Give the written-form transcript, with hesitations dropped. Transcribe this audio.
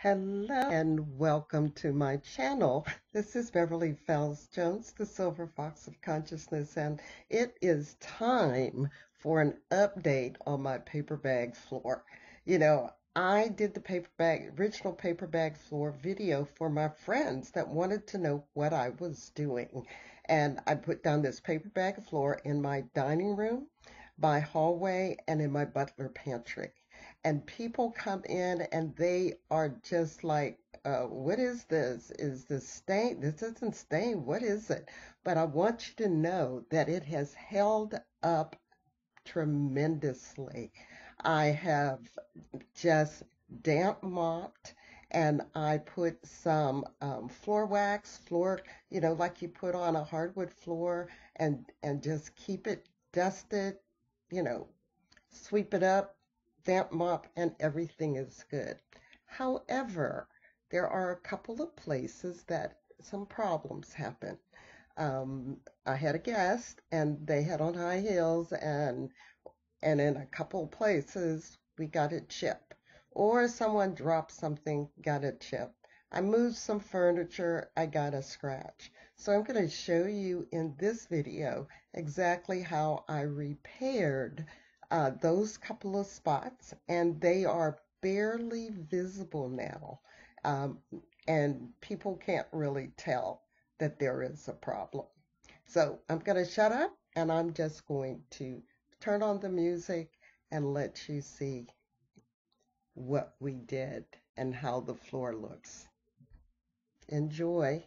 Hello and welcome to my channel. This is Beverly Fells Jones, the Silver Fox of Consciousness, and it is time for an update on my paper bag floor. I did the original paper bag floor video for my friends that wanted to know what I was doing. And I put down this paper bag floor in my dining room, my hallway, and in my butler pantry. And people come in and they are just like, what is this? Is this stain? This isn't stain. What is it? But I want you to know that it has held up tremendously. I have just damp mopped and I put some floor wax, like you put on a hardwood floor, and just keep it dusted, you know, sweep it up, damp mop, and everything is good. However, there are a couple of places that some problems happen. I had a guest and they had on high heels, and in a couple of places we got it chipped. Or someone dropped something, got it chipped. I moved some furniture, I got a scratch. So I'm going to show you in this video exactly how I repaired those couple of spots, and they are barely visible now. Um, and people can't really tell that there is a problem. So I'm going to shut up and I'm just going to turn on the music and let you see what we did and how the floor looks. Enjoy.